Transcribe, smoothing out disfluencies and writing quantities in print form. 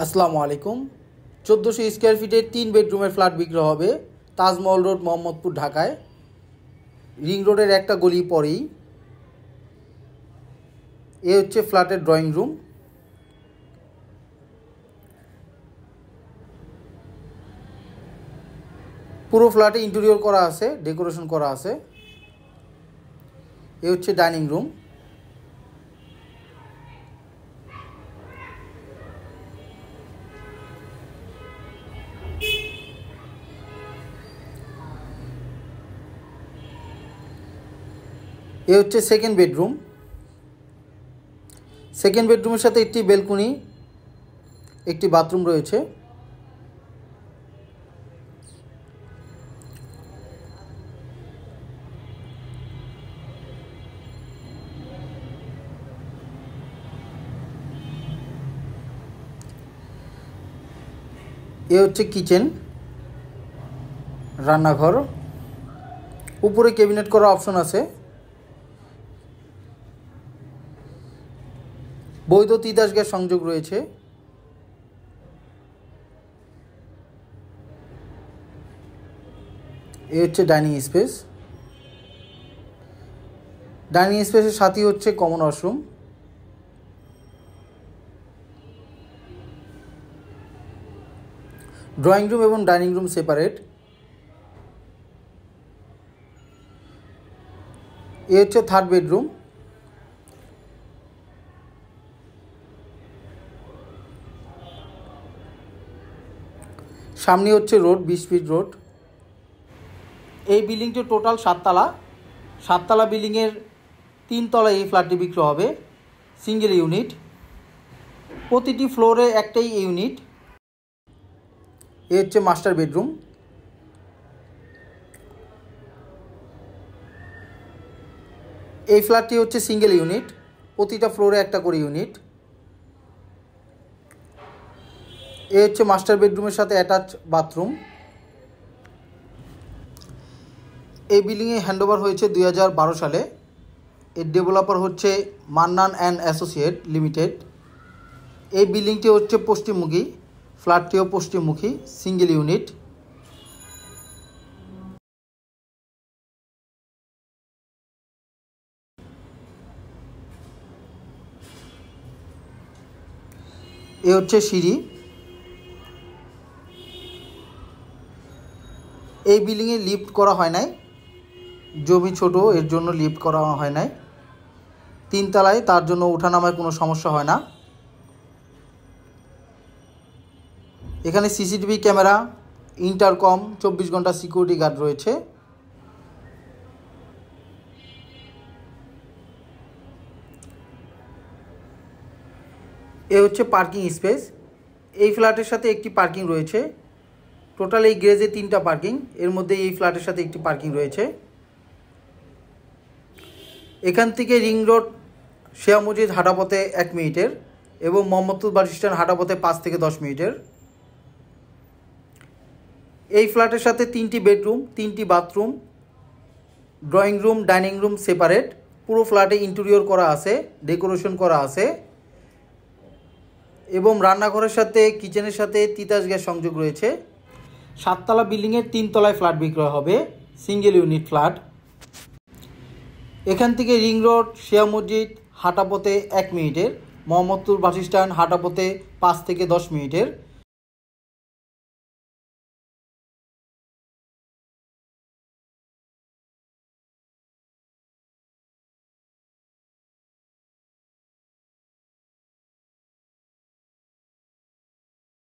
আসসালামু আলাইকুম। 1400 স্কোয়ার ফিটের 3 বেডরুমের ফ্ল্যাট বিক্রি হবে তাজমহল রোড, মোহাম্মদপুর, ঢাকায়। রিং রোডের একটা গলি পরেই। এ হচ্ছে ফ্ল্যাটের ড্রয়িং রুম। পুরো ফ্ল্যাটে ইন্টেরিয়র করা আছে, ডেকোরেশন করা আছে। এ হচ্ছে ডাইনিং রুম। এ হচ্ছে সেকেন্ড বেডরুম। সেকেন্ড বেডরুমের সাথে একটি বেলকনি, একটি বাথরুম রয়েছে। এ হচ্ছে কিচেন, রান্নাঘর। উপরে ক্যাবিনেট করা অপশন আছে। বৈধ তিতাস গ্যাস সংযোগ রয়েছে। এ হচ্ছে ডাইনিং স্পেস। ডাইনিং স্পেসের সাথেই হচ্ছে কমন ওয়াশরুম। ড্রয়িং রুম এবং ডাইনিং রুম সেপারেট। এ হচ্ছে থার্ড বেডরুম। সামনে হচ্ছে রোড, 20 ফিট রোড। এই বিল্ডিংটি টোটাল 7 তলা। 7 তলা বিল্ডিংয়ের 3 তলায় এই ফ্ল্যাটটি বিক্রি হবে, সিঙ্গেল ইউনিট। প্রতিটি ফ্লোরে একটাই ইউনিট। এ হচ্ছে মাস্টার বেডরুম। এই ফ্ল্যাটটি হচ্ছে সিঙ্গেল ইউনিট, প্রতিটা ফ্লোরে একটা করে ইউনিট। এ হচ্ছে মাস্টার বেডরুমের সাথে অ্যাটাচ বাথরুম। এই বিল্ডিংয়ে হ্যান্ডওভার হয়েছে 2012 সালে। এর ডেভেলপার হচ্ছে মান্নান অ্যান্ড অ্যাসোসিয়েট লিমিটেড। এই বিল্ডিংটি হচ্ছে পশ্চিমমুখী, ফ্ল্যাটটিও পশ্চিমমুখী, সিঙ্গেল ইউনিট। এ হচ্ছে সিঁড়ি। এই বিল্ডিংয়ে লিফট করা হয় নাই, জমি ছোট, এর জন্য লিফট করা হয় নাই। 3 তলায়, তার জন্য ওঠানামায় কোনো সমস্যা হয় না। এখানে সিসিটিভি ক্যামেরা, ইন্টারকম, 24 ঘন্টা সিকিউরিটি গার্ড রয়েছে। এ হচ্ছে পার্কিং স্পেস। এই ফ্ল্যাটের সাথে একটি পার্কিং রয়েছে। টোটাল এই গ্যারেজে 3টা পার্কিং, এর মধ্যে এই ফ্ল্যাটের সাথে একটি পার্কিং রয়েছে। এখান থেকে রিং রোড, শেয়া মসজিদ হাঁটাপথে 1 মিনিটের এবং মোহাম্মদপুর বাস স্ট্যান্ড হাঁটাপথে 5 থেকে 10 মিনিটের। এই ফ্ল্যাটের সাথে 3টি বেডরুম, 3টি bathroom, drawing room, dining room separate. পুরো ফ্ল্যাটে ইন্টেরিয়র করা আছে, ডেকোরেশন করা আছে এবং রান্নাঘরের সাথে কিচেনের সাথে তিতাস গ্যাস সংযোগ রয়েছে। 7 তলা বিল্ডিংয়ের 3 তলায় ফ্ল্যাট বিক্রয় হবে, সিঙ্গেল ইউনিট ফ্ল্যাট। এখান থেকে রিং রোড, শেয়া মসজিদ হাঁটাপথে 1 মিনিটের, মোহাম্মদপুর বাস স্ট্যান্ড হাঁটাপথে 5 থেকে 10 মিনিটের।